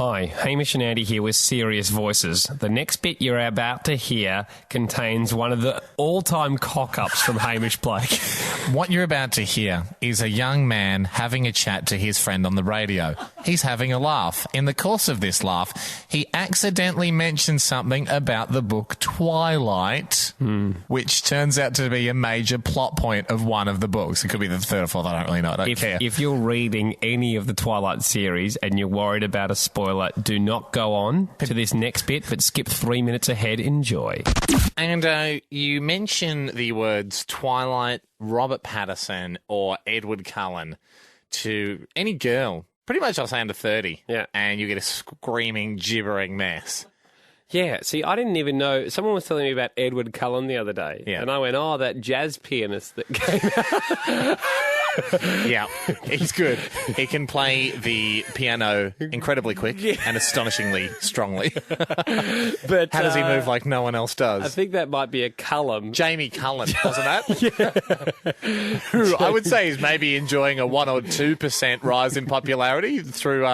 Hi, Hamish and Andy here with Serious Voices. The next bit you're about to hear contains one of the all-time cock-ups from Hamish Blake. What you're about to hear is a young man having a chat to his friend on the radio. He's having a laugh. In the course of this laugh, he accidentally mentions something about the book Twilight, which turns out to be a major plot point of one of the books. It could be the third or fourth, I don't really know. I don't care. If you're reading any of the Twilight series and you're worried about a spoiler, do not go on to this next bit, but skip 3 minutes ahead. Enjoy. And you mention the words Twilight, Robert Pattinson, or Edward Cullen to any girl, pretty much I'll say under 30, and you get a screaming, gibbering mess. Yeah, see, I didn't even know. Someone was telling me about Edward Cullen the other day, and I went, oh, that jazz pianist that came out. Yeah, he's good. He can play the piano incredibly quick and astonishingly strongly. But how does he move like no one else does? I think that might be a Cullum. Jamie Cullen, wasn't that? Who I would say is maybe enjoying a 1 or 2% rise in popularity through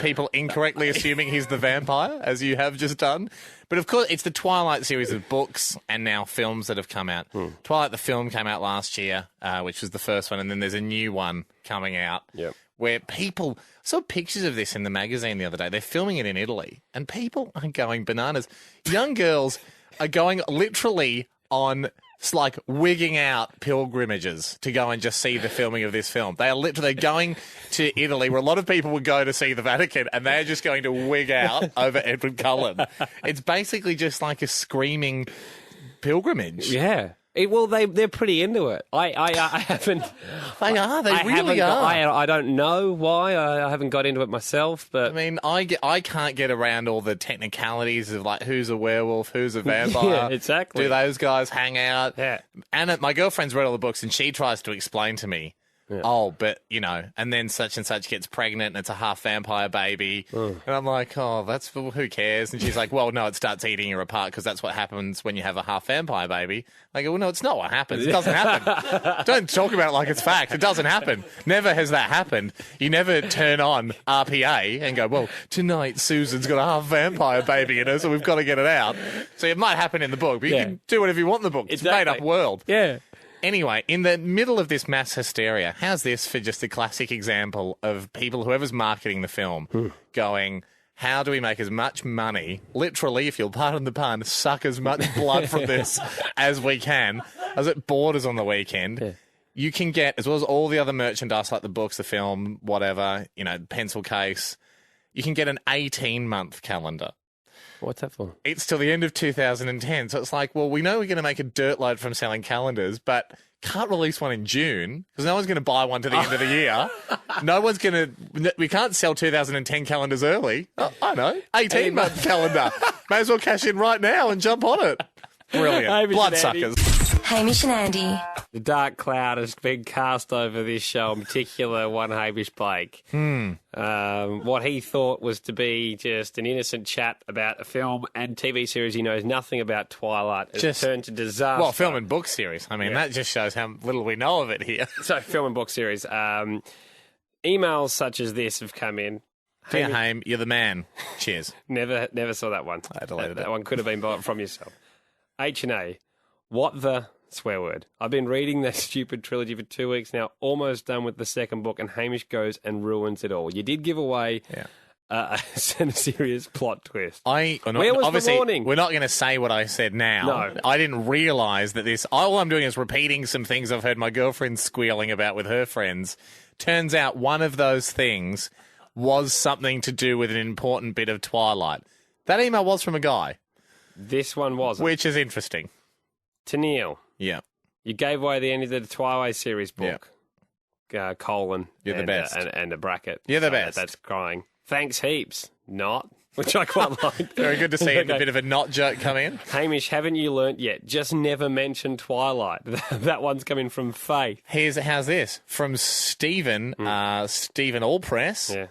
people incorrectly assuming he's the vampire, as you have just done. But of course, it's the Twilight series of books and now films that have come out. Twilight, the film, came out last year, which was the first one, and then there's a new one coming out where people... I saw pictures of this in the magazine the other day. They're filming it in Italy, and people are going bananas. Young girls are going literally on... It's like wigging out pilgrimages to go and just see the filming of this film. They are literally going to Italy, where a lot of people would go to see the Vatican, and they're just going to wig out over Edward Cullen. It's basically just like a screaming pilgrimage. Yeah. Well, they're pretty into it. I haven't. They are. They really are. I don't know why. I haven't got into it myself, but I mean, I can't get around all the technicalities of like who's a werewolf, who's a vampire. Yeah, exactly. Do those guys hang out? Yeah. Anna, my girlfriend's read all the books, and she tries to explain to me. Yeah. Oh, but, you know, and then such and such gets pregnant and it's a half vampire baby. And I'm like, oh, that's who cares? And she's like, well, no, it starts eating you apart because that's what happens when you have a half vampire baby. I go, well, no, it's not what happens. It doesn't happen. Don't talk about it like it's fact. It doesn't happen. Never has that happened. You never turn on RPA and go, well, tonight Susan's got a half vampire baby in her, so we've got to get it out. So it might happen in the book, but you can do whatever you want in the book. It's a made-up world. Yeah. Anyway, in the middle of this mass hysteria, how's this for just a classic example of people, whoever's marketing the film, going, how do we make as much money, literally, if you'll pardon the pun, suck as much blood from this as we can, as it borders on the weekend. Yeah. You can get, as well as all the other merchandise like the books, the film, whatever, you know, pencil case, you can get an 18-month calendar. What's that for? It's till the end of 2010. So it's like, well, we know we're going to make a dirt load from selling calendars, but can't release one in June because no one's going to buy one to the end of the year. No one's going to... We can't sell 2010 calendars early. Oh, I know. 18-month calendar. May as well cash in right now and jump on it. Brilliant. Bloodsuckers. Hamish and Andy. The dark cloud has been cast over this show, in particular one Hamish Blake. What he thought was to be just an innocent chat about a film and TV series he knows nothing about, Twilight, has turned to disaster. Well, film and book series. I mean, that just shows how little we know of it here. So, film and book series. Emails such as this have come in. Dear Haim, you're the man. Cheers. Never saw that one. I deleted it. That one could have been bought from yourself. H&A. What the... swear word. I've been reading that stupid trilogy for 2 weeks now, almost done with the second book, and Hamish goes and ruins it all. You did give away a serious plot twist. Where was the warning? We're not going to say what I said now. No. I didn't realise that this... All I'm doing is repeating some things I've heard my girlfriend squealing about with her friends. Turns out one of those things was something to do with an important bit of Twilight. That email was from a guy. This one wasn't. Which is interesting. To Neil. Yeah. You gave away the end of the Twilight series book. Yeah. Colon. You're the best. And a bracket. You're the best. That's crying. Thanks heaps. Not. Which I quite like. Very good to see a bit of a not joke come in. Hamish, haven't you learnt yet? Just never mention Twilight. That one's coming from Faith. How's this? From Stephen, Stephen Allpress. Yeah.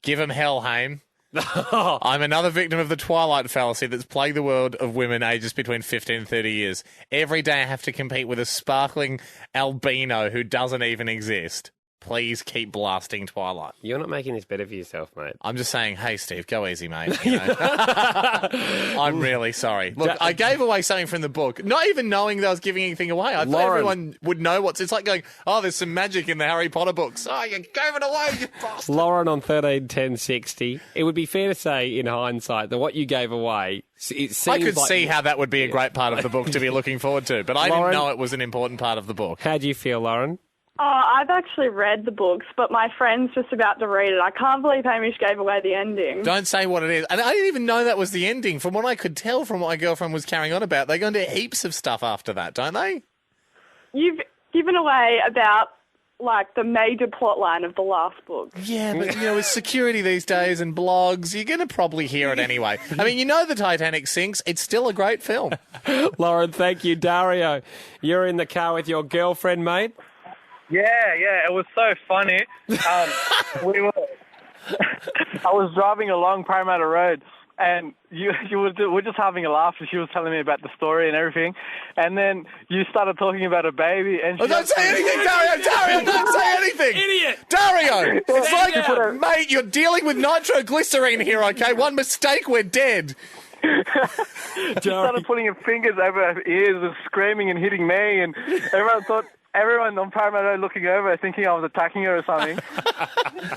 Give him hell, Haim. I'm another victim of the Twilight fallacy that's plagued the world of women ages between 15 and 30 years. Every day I have to compete with a sparkling albino who doesn't even exist. please keep blasting Twilight. You're not making this better for yourself, mate. I'm just saying, hey, Steve, go easy, mate. You know? I'm really sorry. Look, I gave away something from the book, not even knowing that I was giving anything away. I thought everyone would know what's... It's like going, oh, there's some magic in the Harry Potter books. Oh, you gave it away, you bastard. Lauren on 131060. It would be fair to say, in hindsight, that what you gave away... It seems I could like see how that would be a great part of the book to be looking forward to, but I didn't know it was an important part of the book. How do you feel, Lauren? Oh, I've actually read the books, but my friend's just about to read it. I can't believe Hamish gave away the ending. Don't say what it is. And I didn't even know that was the ending. From what I could tell from what my girlfriend was carrying on about, they go into heaps of stuff after that, don't they? You've given away about, like, the major plot line of the last book. Yeah, but, you know, with security these days and blogs, you're going to probably hear it anyway. I mean, you know the Titanic sinks. It's still a great film. Lauren, thank you. Dario, you're in the car with your girlfriend, mate? Yeah, it was so funny. I was driving along Parramatta Road, and we're just having a laugh, and she was telling me about the story and everything, and then you started talking about a baby, and don't say anything, Dario, don't say anything! Idiot! Dario! It's like, mate, you're dealing with nitroglycerine here, okay? One mistake, we're dead. She started putting her fingers over her ears and screaming and hitting me, and everyone on Parramatta looking over, thinking I was attacking her or something.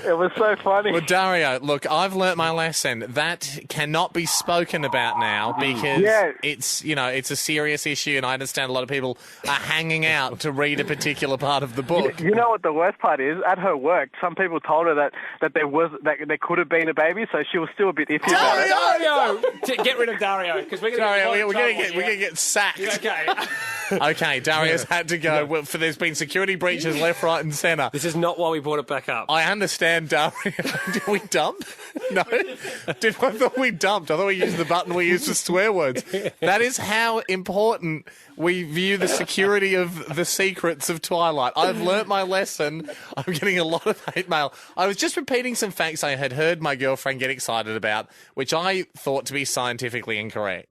It was so funny. Well, Dario, look, I've learnt my lesson. That cannot be spoken about now because it's, you know, it's a serious issue, and I understand a lot of people are hanging out to read a particular part of the book. You know what the worst part is? At her work, some people told her that there could have been a baby, so she was still a bit iffy about it. Dario! Get rid of Dario, because we're going to get sacked. Okay. Okay, Dario's had to go. Well, there's been security breaches left, right, and centre. This is not why we brought it back up. I understand, Dario. Did we dump? No. I thought we dumped. I thought we used the button we used for swear words. That is how important we view the security of the secrets of Twilight. I've learnt my lesson. I'm getting a lot of hate mail. I was just repeating some facts I had heard my girlfriend get excited about, which I thought to be scientifically incorrect.